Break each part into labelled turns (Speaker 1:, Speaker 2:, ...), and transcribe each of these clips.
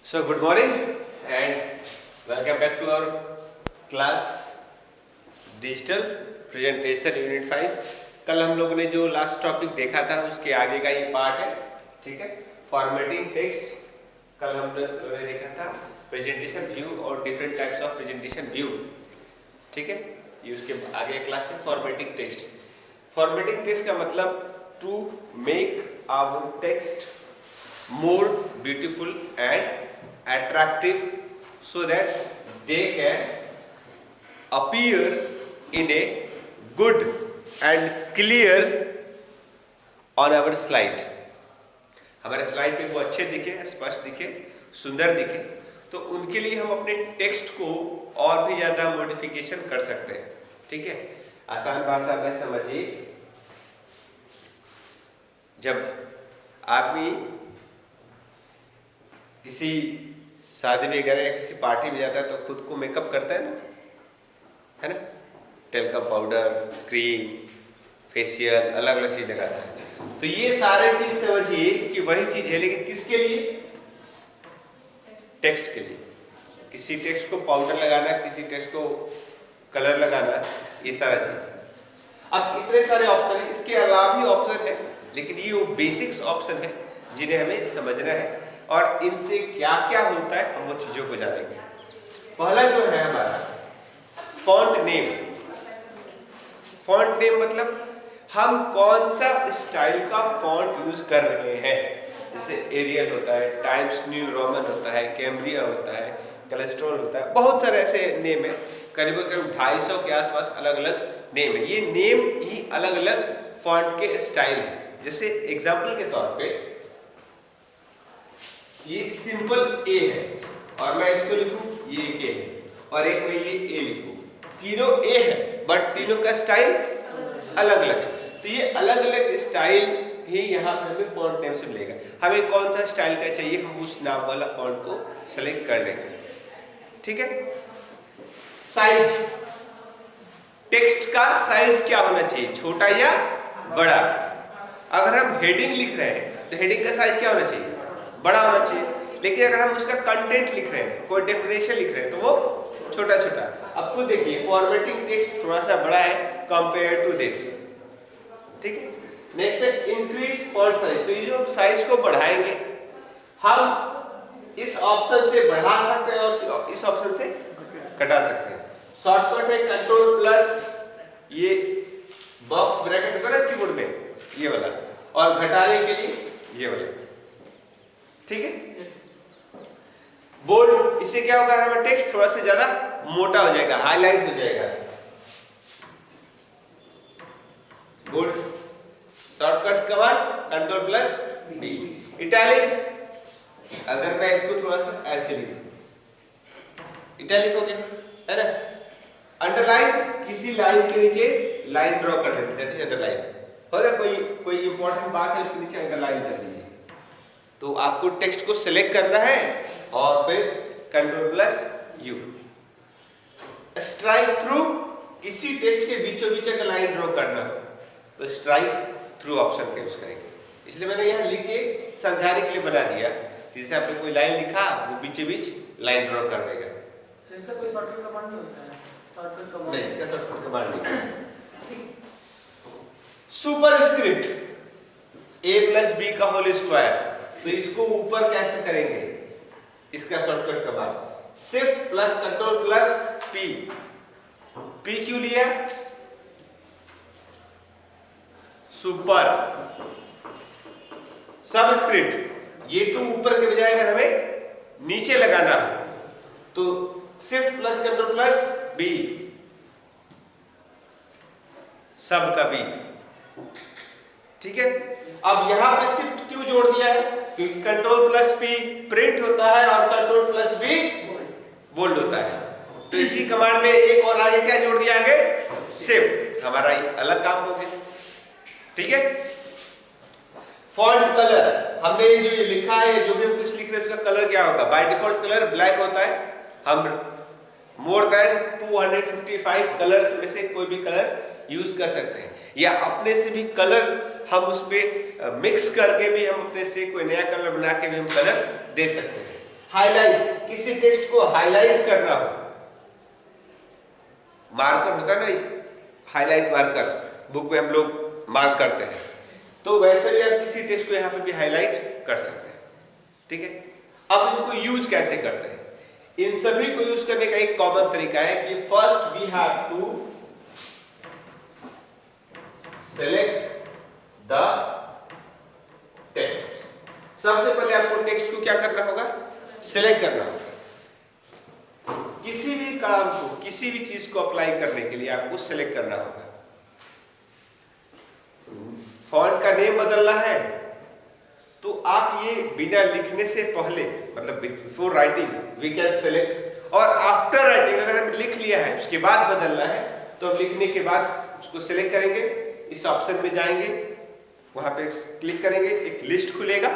Speaker 1: So good morning and welcome back to our class digital presentation unit 5। कल हम लोग ने जो लास्ट टॉपिक देखा था उसके आगे का ये पार्ट है, ठीक है। फॉर्मेटिंग टेक्स्ट कल हम लोगों ने देखा था, प्रेजेंटेशन व्यू और different types of presentation view, ठीक है। ये उसके आगे क्लास है फॉर्मेटिंग टेक्स्ट। फॉर्मेटिंग टेक्स्ट का मतलब to make our text more beautiful and attractive so that they can appear in a good and clear on our slide। हमारे slide पे वो अच्छे दिखे, स्पष्ट दिखे, सुंदर दिखे, तो उनके लिए हम अपने टेक्स्ट को और भी ज्यादा मॉडिफिकेशन कर सकते हैं, ठीक है। आसान भाषा में समझिए, जब आदमी किसी शादी वगैरह या किसी पार्टी में जाता है तो खुद को मेकअप करता है ना, टेल्का पाउडर, क्रीम, फेशियल, अलग अलग चीज लगाता है। तो ये सारे चीज समझिए कि वही चीज है, लेकिन किसके लिए? टेक्स्ट के लिए। किसी टेक्स्ट को पाउडर लगाना, किसी टेक्स्ट को कलर लगाना, ये सारा चीज। अब इतने सारे ऑप्शन है, इसके अलावा भी ऑप्शन है, लेकिन ये वो बेसिक्स ऑप्शन है जिन्हें हमें समझना है और इनसे क्या क्या होता है हम वो चीजों को जानेंगे। पहला जो है हमारा फॉन्ट नेम। फॉन्ट नेम मतलब हम कौन सा स्टाइल का फॉन्ट यूज कर रहे हैं। जैसे एरियल होता है, टाइम्स न्यू रोमन होता है, कैम्ब्रिया होता है, कोलेस्ट्रॉल होता है, बहुत सारे ऐसे नेम है। करीब करीब 250 के आसपास अलग अलग नेम है। ये नेम ही अलग अलग फॉन्ट के स्टाइल है। जैसे एग्जाम्पल के तौर पे ये सिंपल ए है और मैं इसको लिखूं ये के है, और एक मैं ये ए लिखूं, तीनों ए है बट तीनों का स्टाइल अलग अलग है। तो ये अलग अलग स्टाइल ही यहाँ पे हमें फॉन्ट नेम से मिलेगा। हमें कौन सा स्टाइल का चाहिए, हम उस नाम वाला फॉन्ट को सेलेक्ट कर लेंगे, ठीक है। साइज, टेक्स्ट का साइज क्या होना चाहिए, छोटा या बड़ा। अगर हम हेडिंग लिख रहे हैं तो हेडिंग का साइज क्या होना चाहिए, बड़ा होना चाहिए। लेकिन अगर हम उसका कंटेंट लिख रहे हैं, कोई डेफिनेशन लिख रहे हैं, तो वो छोटा छोटा। अब खुद देखिए, फॉर्मेटिंग टेक्स्ट थोड़ा सा बड़ा है कंपेयर टू दिस, ठीक है। नेक्स्ट है इंक्रीज फॉन्ट साइज। तो ये जो साइज को बढ़ाएंगे, हम इस ऑप्शन से बढ़ा सकते हैं और इस ऑप्शन से घटा सकते हैं। शॉर्टकट है कंट्रोल प्लस ये बॉक्स ब्रैकेट होता है ना कीबोर्ड में, ये वाला, और घटाने के लिए ये वाला, ठीक है। बोल्ड, इससे क्या होगा, हमारा टेक्स्ट थोड़ा सा ज्यादा मोटा हो जाएगा, हाईलाइट हो जाएगा। Bold, shortcut command control plus B. Italic, अगर मैं इसको थोड़ा सा ऐसे लिख दूं, इटैलिक हो गया, है ना। अंडरलाइन, किसी लाइन के नीचे लाइन ड्रॉ कर देते, दैट इज अंडरलाइन। हो रहा कोई इंपॉर्टेंट बात है, उसके नीचे अंडरलाइन कर दीजिए। तो आपको टेक्स्ट को सिलेक्ट करना है और फिर control plus you. Strike through, किसी टेक्स्ट के बीचों बीच अगर लाइन ड्रॉ करना हो तो स्ट्राइक थ्रू ऑप्शन का यूज करेंगे। इसलिए मैंने यहाँ लिख के समझाने के लिए बना दिया, जैसे आपने कोई लाइन लिखा वो बीचों बीच लाइन ड्रॉ कर देगा।
Speaker 2: इसका कोई शॉर्टकट कमांड नहीं होता है? शॉर्टकट कमांड
Speaker 1: नहीं, इसका शॉर्टकट कमांड नहीं। सुपरस्क्रिप्ट, a प्लस बी का होल स्क्वायर, तो इसको ऊपर कैसे करेंगे, इसका shortcut command shift plus control plus P. P क्यों लिया, सुपर। सबस्क्रिप्ट, ये टू ऊपर के बजाय अगर हमें नीचे लगाना हो तो shift plus control plus B, सब का बी, ठीक है। अब यहां पे शिफ्ट क्यों जोड़ दिया है, क्योंकि कंट्रोल प्लस पी प्रिंट होता है और कंट्रोल प्लस बी बोल्ड होता है। तो इसी कमांड में एक और आगे क्या जोड़ दिया, आगे शिफ्ट, हमारा अलग काम हो गया, ठीक है। फॉन्ट कलर, हमने जो ये लिखा है, जो भी हम कुछ लिख रहे हैं उसका कलर क्या होगा, बाय डिफॉल्ट कलर ब्लैक होता है। हम मोर देन 255 कलर्स में से कोई भी कलर यूज कर सकते हैं, या अपने से भी कलर हम उसमें मिक्स करके भी हम अपने से कोई नया कलर बना के भी हम कलर दे सकते हैं। हाईलाइट, किसी टेक्स्ट को हाईलाइट करना हो, मार्कर होता है ना, हाईलाइट मार्कर, बुक में हम लोग मार्क करते हैं, तो वैसे भी आप किसी टेक्स्ट को यहाँ पे भी हाईलाइट कर सकते हैं। ठीक है, अब इनको यूज कैसे करते हैं? इन सभी को यूज करने का एक कॉमन तरीका है कि first we have to select the text. सबसे पहले आपको टेक्स्ट को क्या करना होगा? सिलेक्ट करना होगा। किसी भी काम को, किसी भी चीज को अप्लाई करने के लिए आपको सिलेक्ट करना होगा। फॉन्ट का नेम बदलना है तो आप ये बिना लिखने से पहले, मतलब before writing we can select, और आफ्टर राइटिंग अगर हम लिख लिया है उसके बाद बदलना है तो हम लिखने के बाद उसको सिलेक्ट करेंगे, इस ऑप्शन में जाएंगे, वहां पे क्लिक करेंगे, एक लिस्ट खुलेगा,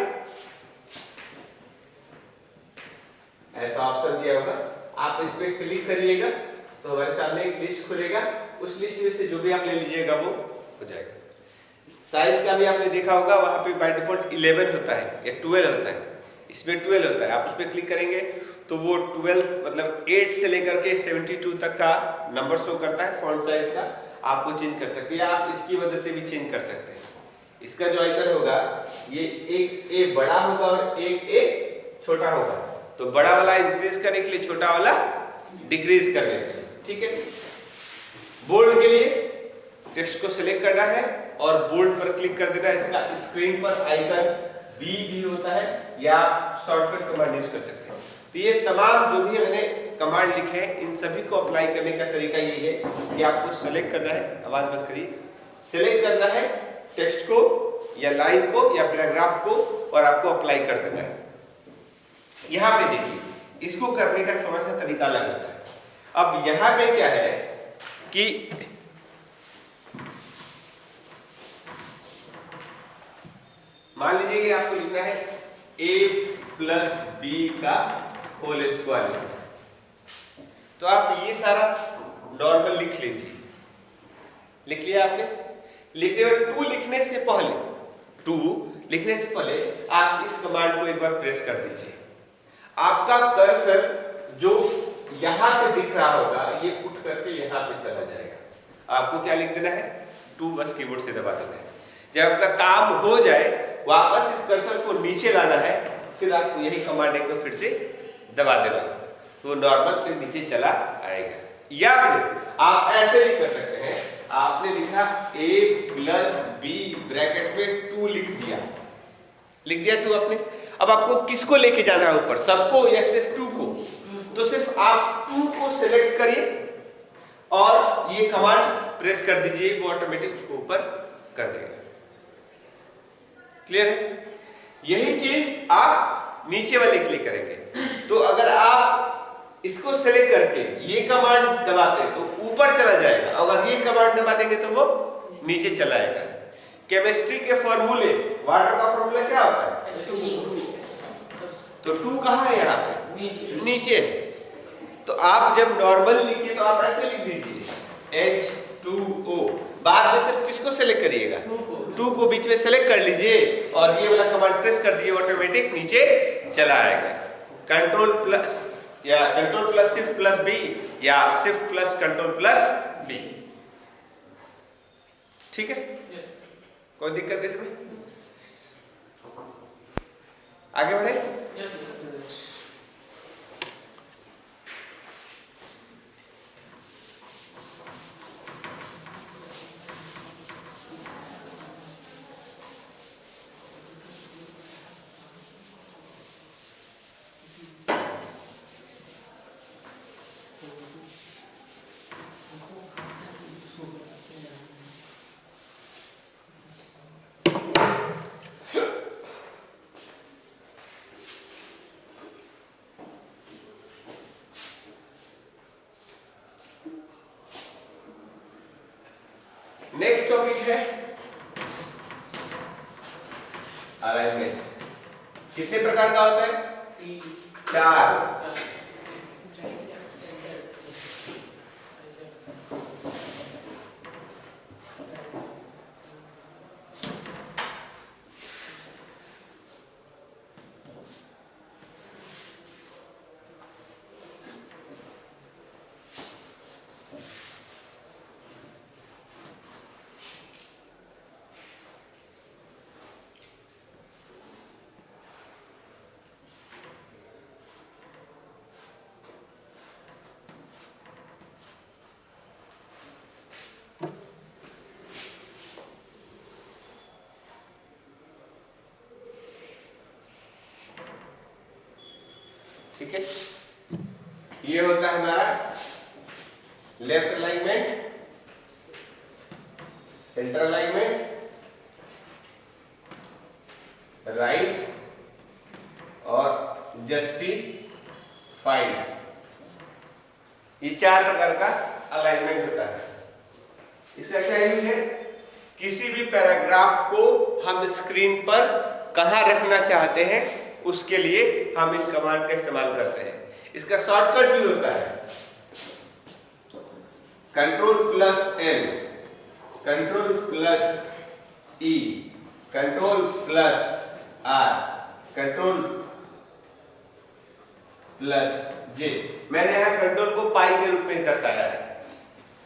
Speaker 1: ऐसा ऑप्शन दिया होगा, आप इस पे क्लिक करिएगा तो हमारे सामने एक लिस्ट खुलेगा, उस लिस्ट में से जो भी आप ले लीजिएगा वो हो जाएगा। साइज का भी आपने देखा होगा, वहां पे बाय डिफॉल्ट 11 होता है या 12 होता है, इसमें 12 होता है, आप उस पर क्लिक करेंगे तो वो 12 मतलब 8 से लेकर के 72 तक का नंबर शो करता है फॉन्ट साइज का, आपको चेंज कर सकते हैं, आप इसकी मदद से भी चेंज कर सकते हैं। इसका जो आइकन होगा ये एक ए बड़ा होगा और एक ए छोटा होगा, तो बड़ा वाला इंक्रीज करने के लिए, छोटा वाला डिक्रीज करने के लिए। ठीक है, बोल्ड के लिए टेक्स्ट को सिलेक्ट करना है और बोल्ड पर क्लिक कर देना है, इसका स्क्रीन पर आइकन बी भी होता है, या आप शॉर्टकट कमांड यूज कर सकते हैं। तो ये तमाम जो भी मैंने कमांड लिखे हैं इन सभी को अप्लाई करने का तरीका यही है कि आपको सेलेक्ट करना है, आवाज बंद करिए, सेलेक्ट करना है टेक्स्ट को या लाइन को या पैराग्राफ को और आपको अप्लाई कर देना है। यहां पे देखिए, इसको करने का थोड़ा सा तरीका अलग होता है। अब यहां पे क्या है कि मान लीजिए कि आपको लिखना है a+b का होल स्क्वायर, तो आप ये सारा नॉर्मल लिख लीजिए। लिख लिया आपने? लिखने में 2 लिखने से पहले आप इस कमांड को एक बार प्रेस कर दीजिए। आपका कर्सर जो यहां पे दिख रहा होगा ये उठ करके यहां पे चला जाएगा। आपको क्या लिख देना है? 2 बस कीबोर्ड से दबा देना है। जब आपका काम हो जाए वापस इस कर्सर को नीचे लाना है, फिर आपको यही कमांड एक बार फिर से दबा देना है, तो नॉर्मल फिर नीचे चला आएगा। या फिर आप ऐसे भी कर सकते हैं, आपने लिखा a+b ब्रैकेट में 2 लिख दिया 2 आपने। अब आपको किसको लेके जाना है ऊपर, सबको या सिर्फ 2 को? तो सिर्फ आप 2 को सिलेक्ट करिए और ये कमांड प्रेस कर दीजिए, वो ऑटोमेटिक उसको ऊपर कर देगा। क्लियर है? यही चीज आप नीचे वाले क्लिक करेंगे, तो अगर आप इसको सेलेक्ट करके ये कमांड दबाते तो ऊपर चला जाएगा, अगर ये कमांड दबा देंगे तो वो नीचे चला आएगा। केमिस्ट्री के फॉर्मूले, वाटर का फॉर्मूला क्या होता है? 2। तो 2 कहां है? यहाँ पे नीचे। तो आप जब नॉर्मल लिखिए तो आप ऐसे लिख दीजिए H2O, बाद में सिर्फ किसको सेलेक्ट करिएगा? 2 को बीच में सेलेक्ट कर लीजिए और ये वाला कमांड प्रेस कर दिए, ऑटोमेटिक नीचे चला आएगा। कंट्रोल+ या Shift+B या Shift+Ctrl+B। ठीक है? कोई दिक्कत इसमें? आगे बढ़े? नेक्स्ट टॉपिक है अलाइनमेंट। कितने प्रकार का होता है? 4। ठीक है, ये होता है हमारा left alignment, centre alignment, right और जस्टिफाइड। ये 4 प्रकार का अलाइनमेंट होता है। इसका क्या यूज है? किसी भी पैराग्राफ को हम स्क्रीन पर कहां रखना चाहते हैं उसके लिए हम इन कमांड का इस्तेमाल करते हैं। इसका शॉर्टकट भी होता है Ctrl+L, Ctrl+E, Ctrl+R, Ctrl+J। मैंने यहाँ कंट्रोल को पाई के रूप में दर्शाया है।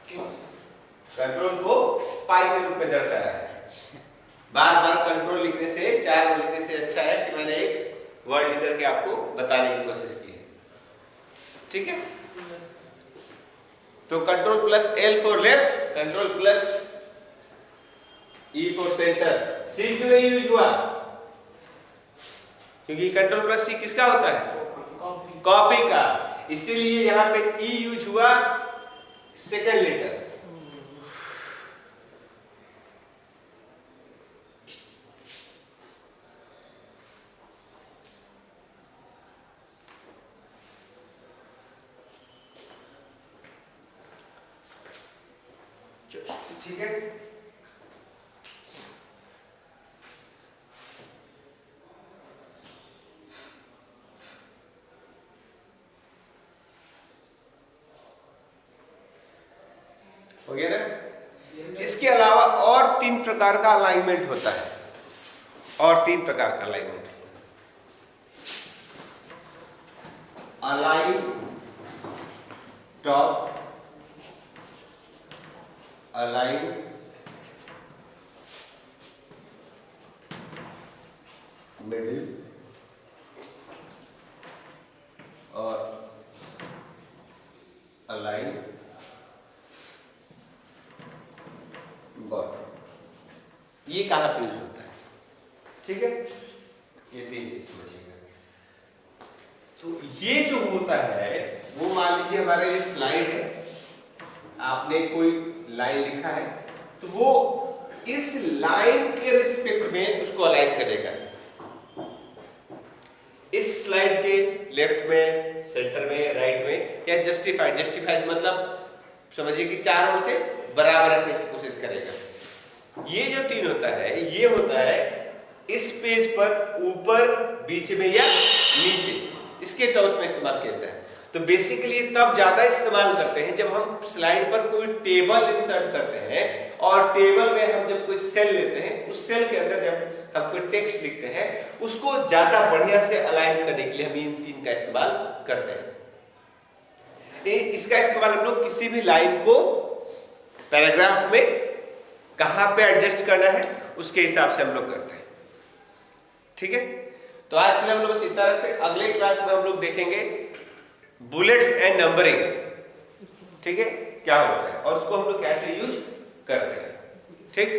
Speaker 2: क्यों?
Speaker 1: कंट्रोल को पाई के रूप में दर्शाया है। बार बार कंट्रोल लिखने से, 4 बार लिखने से अच्छा है कि मैंने एक वर्ड लिख करके आपको बताने की कोशिश की है। ठीक है, तो Ctrl+L for left, Ctrl+E for centre. C क्यों नहीं यूज हुआ? क्योंकि Ctrl+C किसका होता है? कॉपी का, इसीलिए यहां पे E यूज हुआ सेकंड लेटर। ठीक है, हो गया ना? इसके अलावा और 3 प्रकार का अलाइनमेंट होता है, और 3 प्रकार का alignment. Align top, align middle और अलाइन बॉटम। ये कहां पे यूज होता है? ठीक है, ये 3 चीज समझिएगा। तो ये जो होता है वो मान लीजिए हमारे ये स्लाइड है, आपने कोई लाइन लिखा है तो वो इस लाइन के रिस्पेक्ट में उसको अलाइन करेगा। इस स्लाइड के लेफ्ट में, सेंटर में, राइट में, या जस्टिफाइड मतलब समझिए कि 4 ओर से बराबर रखने की कोशिश करेगा। ये जो 3 होता है, ये होता है इस पेज पर ऊपर, बीच में या नीचे, इसके टर्म्स में इस्तेमाल किया जाता है। तो बेसिकली तब ज्यादा इस्तेमाल करते हैं जब हम स्लाइड पर कोई टेबल इंसर्ट करते हैं, और टेबल में हम जब कोई सेल लेते हैं, उस सेल के अंदर जब हम कोई टेक्स्ट लिखते हैं उसको ज्यादा बढ़िया से अलाइन करने के लिए हम इन 3 का इस्तेमाल करते हैं। इसका इस्तेमाल हम लोग किसी भी लाइन को पैराग्राफ में कहां पे एडजस्ट करना है उसके हिसाब से हम लोग करते हैं। ठीक है, तो आज के लिए हम लोग बस इतना रखते हैं। अगले क्लास में हम लोग देखेंगे बुलेट्स एंड नंबरिंग। ठीक है, क्या होता है और उसको हम लोग कैसे यूज करते हैं। ठीक।